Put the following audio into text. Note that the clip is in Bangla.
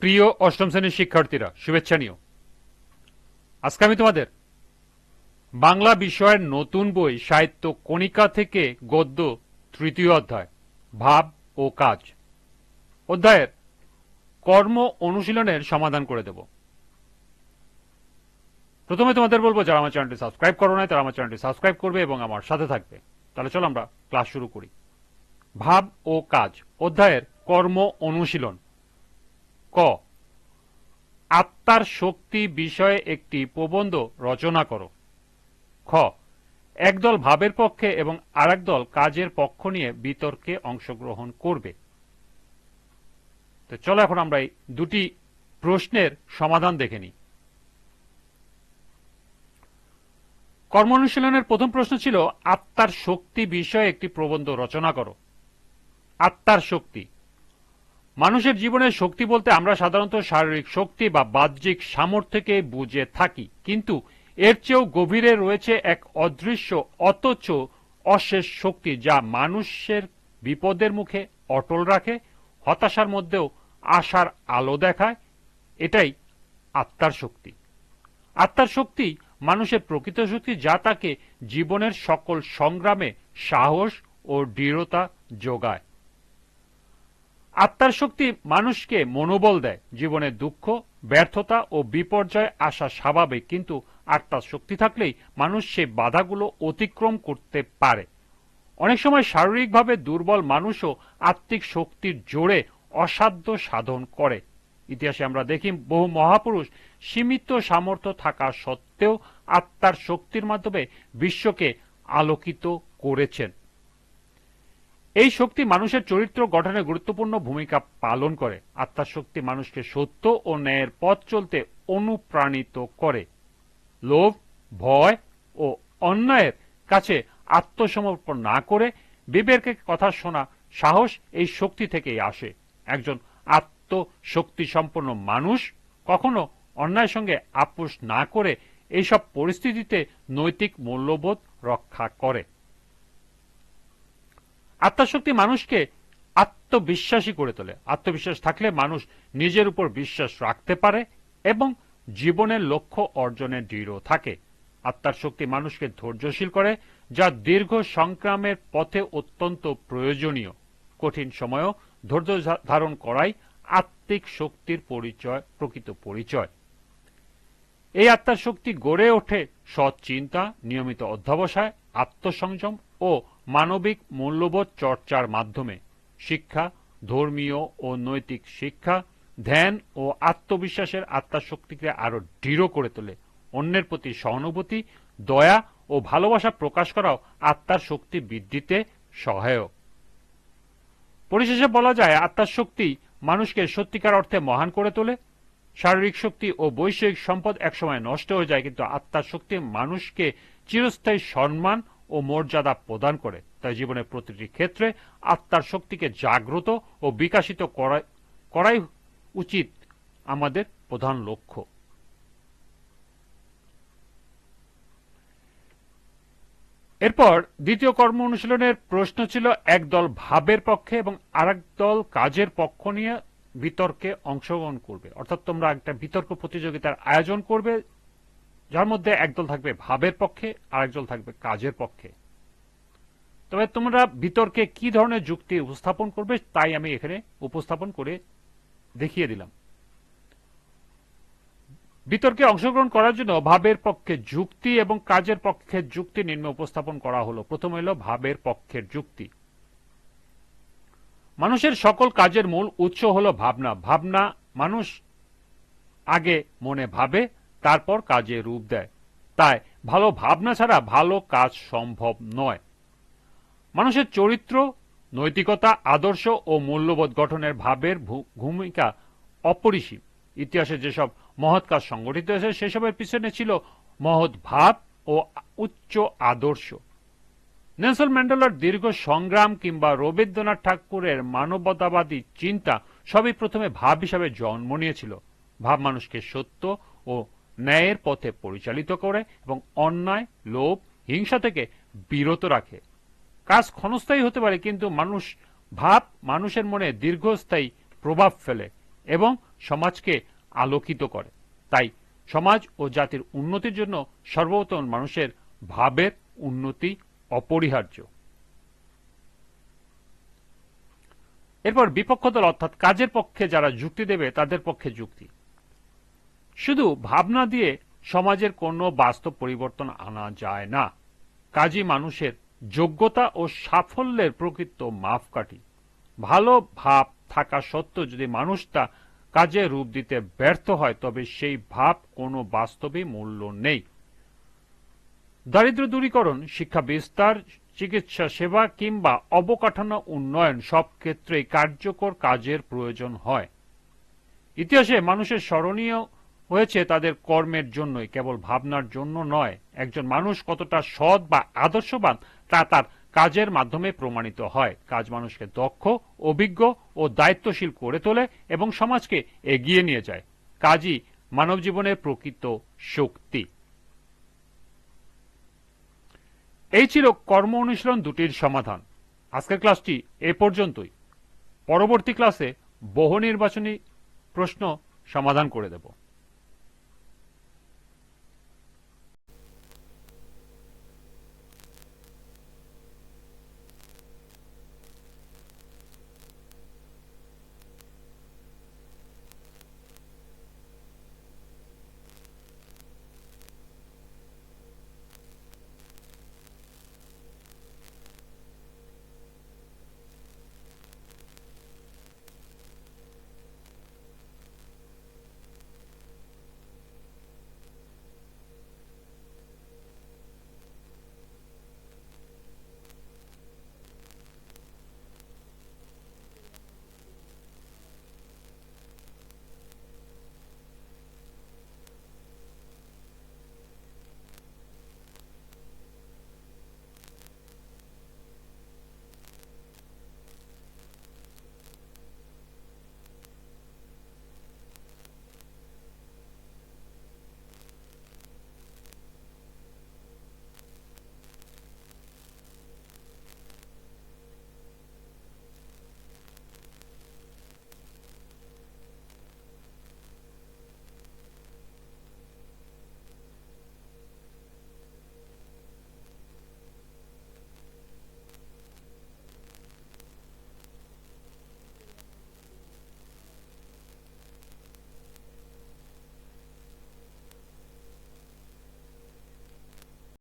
প্রিয় অষ্টম শ্রেণীর শিক্ষার্থীরা, শুভেচ্ছা নিও। আজকে আমি তোমাদের বাংলা বিষয়ের নতুন বই সাহিত্য কণিকা থেকে গদ্য তৃতীয় অধ্যায় ভাব ও কাজ অধ্যায়ের কর্ম অনুশীলনের সমাধান করে দেব। প্রথমে তোমাদের বলবো, যারা আমার চ্যানেলটি সাবস্ক্রাইব করো নাই তারা আমার চ্যানেলটি সাবস্ক্রাইব করবে এবং আমার সাথে থাকবে। তাহলে চলো আমরা ক্লাস শুরু করি। ভাব ও কাজ অধ্যায়ের কর্ম অনুশীলন। ক, আত্মার শক্তি বিষয়ে একটি প্রবন্ধ রচনা করো। খ, একদল ভাবের পক্ষে এবং আরেক দল কাজের পক্ষ নিয়ে বিতর্কে অংশগ্রহণ করবে। তো চলো এখন আমরা এই দুটি প্রশ্নের সমাধান দেখে নিই। কর্ম অনুশীলনের প্রথম প্রশ্ন ছিল, আত্মার শক্তি বিষয়ে একটি প্রবন্ধ রচনা করো। আত্মার শক্তি, মানুষের জীবনের শক্তি বলতে আমরা সাধারণত শারীরিক শক্তি বা বাহ্যিক সামর্থ্যকে বুঝে থাকি, কিন্তু এর চেয়েও গভীরে রয়েছে এক অদৃশ্য অথচ অশেষ শক্তি, যা মানুষের বিপদের মুখে অটল রাখে, হতাশার মধ্যেও আশার আলো দেখায়। এটাই আত্মার শক্তি। আত্মার শক্তি মানুষের প্রকৃত শক্তি, যা তাকে জীবনের সকল সংগ্রামে সাহস ও দৃঢ়তা যোগায়। আত্মার শক্তি মানুষকে মনোবল দেয়। জীবনে দুঃখ, ব্যর্থতা ও বিপর্যয় আসা স্বাভাবিক, কিন্তু আত্মার শক্তি থাকলেই মানুষ সে বাধাগুলো অতিক্রম করতে পারে। অনেক সময় শারীরিকভাবে দুর্বল মানুষও আত্মিক শক্তির জোরে অসাধ্য সাধন করে। ইতিহাসে আমরা দেখি বহু মহাপুরুষ সীমিত সামর্থ্য থাকা সত্ত্বেও আত্মার শক্তির মাধ্যমে বিশ্বকে আলোকিত করেছেন। এই শক্তি মানুষের চরিত্র গঠনে গুরুত্বপূর্ণ ভূমিকা পালন করে। আত্মার শক্তি মানুষকে সত্য ও ন্যায়ের পথ চলতে অনুপ্রাণিত করে। লোভ, ভয় ও অন্যায়ের কাছে আত্মসমর্পণ না করে বিবেকের কথা শোনা সাহস এই শক্তি থেকেই আসে। একজন আত্মশক্তি সম্পন্ন মানুষ কখনো অন্যায়ের সঙ্গে আপোষ না করে এইসব পরিস্থিতিতে নৈতিক মূল্যবোধ রক্ষা করে। আত্মশক্তি মানুষকে আত্মবিশ্বাসী করে তোলে। আত্মবিশ্বাস থাকলে মানুষ নিজের উপর বিশ্বাস রাখতে পারে এবং জীবনের লক্ষ্য অর্জনে দৃঢ় থাকে। আত্মার শক্তি মানুষকে ধৈর্যশীল করে, যা দীর্ঘ সংগ্রামের পথে অত্যন্ত প্রয়োজনীয়। কঠিন সময়েও ধৈর্য ধারণ করাই আত্মিক শক্তির পরিচয়, প্রকৃত পরিচয়। এই আত্মার শক্তি গড়ে ওঠে সৎ চিন্তা, নিয়মিত অধ্যবসায়, আত্মসংযম ও মানবিক মূল্যবোধ চর্চার মাধ্যমে। শিক্ষা, ধর্মীয় ও নৈতিক শিক্ষা, ধ্যান ও আত্মবিশ্বাসের আত্মার শক্তিকে আরো দৃঢ় করে তোলে। অন্যের প্রতি সহানুভূতি, দয়া ও ভালোবাসা প্রকাশ করাও আত্মার শক্তি বৃদ্ধিতে সহায়ক। পরিশেষে বলা যায়, আত্মার শক্তি মানুষকে সত্যিকার অর্থে মহান করে তোলে। শারীরিক শক্তি ও বৈষয়িক সম্পদ একসময় নষ্ট হয়ে যায়, কিন্তু আত্মার শক্তি মানুষকে চিরস্থায়ী সম্মান ও মর্যাদা প্রদান করে। তাই জীবনের প্রতিটি ক্ষেত্রে আত্মার শক্তিকে জাগ্রত ও বিকাশিত করাই উচিত আমাদের প্রধান লক্ষ্য। এরপর দ্বিতীয় কর্ম অনুশীলনের প্রশ্ন ছিল, একদল ভাবের পক্ষে এবং আরেক দল কাজের পক্ষ নিয়ে বিতর্কে অংশগ্রহণ করবে। অর্থাৎ তোমরা একটা বিতর্ক প্রতিযোগিতার আয়োজন করবে, যার মধ্যে একদল থাকবে ভাবের পক্ষে আর একদল থাকবে কাজের পক্ষে। তবে তোমরা বিতর্কে কি ধরনের যুক্তি উপস্থাপন করবে তাই আমি এখানে উপস্থাপন করে দেখিয়ে দিলাম। বিতর্কে অংশগ্রহণ করার জন্য ভাবের পক্ষে যুক্তি এবং কাজের পক্ষের যুক্তি নিম্নে উপস্থাপন করা হলো। প্রথম হলো ভাবের পক্ষের যুক্তি। মানুষের সকল কাজের মূল উৎস হলো ভাবনা। ভাবনা মানুষ আগে মনে ভাবে, তারপর কাজে রূপ দেয়। তাই ভালো ভাবনা ছাড়া ভালো কাজ সম্ভব নয়। মানুষের চরিত্র, নৈতিকতা, আদর্শ ও মূল্যবোধ গঠনের ভাবের ভূমিকা অপরিসীম। ইতিহাসে যেসব মহৎ কাজ সংগঠিত হয়েছে সেসবের পিছনে ছিল মহৎ ভাব ও উচ্চ আদর্শ। নেলসন ম্যান্ডেলার দীর্ঘ সংগ্রাম কিংবা রবীন্দ্রনাথ ঠাকুরের মানবতাবাদী চিন্তা সবই প্রথমে ভাব হিসাবে জন্ম নিয়েছিল। ভাব মানুষকে সত্য ও ন্যায়ের পথে পরিচালিত করে এবং অন্যায়, লোভ, হিংসা থেকে বিরত রাখে। কাজ ক্ষণস্থায়ী হতে পারে, কিন্তু ভাব মানুষের মনে দীর্ঘস্থায়ী প্রভাব ফেলে এবং সমাজকে আলোকিত করে। তাই সমাজ ও জাতির উন্নতির জন্য সর্বপ্রথম মানুষের ভাবের উন্নতি অপরিহার্য। এরপর বিপক্ষ দল অর্থাৎ কাজের পক্ষে যারা যুক্তি দেবে তাদের পক্ষে যুক্তি। শুধু ভাবনা দিয়ে সমাজের কোনো বাস্তব পরিবর্তন আনা যায় না। কাজী মানুষের যোগ্যতা ও সাফল্যের প্রকৃত মাপকাঠি। ভালো ভাব থাকা সত্ত্বেও যদি মানুষ তা কাজে রূপ দিতে ব্যর্থ হয় তবে সেই ভাব কোনো বাস্তবে মূল্য নেই। দারিদ্র্য দূরীকরণ, শিক্ষা বিস্তার, চিকিৎসা সেবা কিংবা অবকাঠামো উন্নয়ন সব ক্ষেত্রেই কার্যকর কাজের প্রয়োজন হয়। ইতিহাসে মানুষের স্মরণীয় হয়েছে তাদের কর্মের জন্যই, কেবল ভাবনার জন্য নয়। একজন মানুষ কতটা সৎ বা আদর্শবান তা তার কাজের মাধ্যমে প্রমাণিত হয়। কাজ মানুষকে দক্ষ, অভিজ্ঞ ও দায়িত্বশীল করে তোলে এবং সমাজকে এগিয়ে নিয়ে যায়। কাজই মানব জীবনের প্রকৃত শক্তি। এই ছিল কর্ম অনুশীলন দুটির সমাধান। আজকের ক্লাসটি এ পর্যন্তই। পরবর্তী ক্লাসে বহু নির্বাচনী প্রশ্ন সমাধান করে দেব।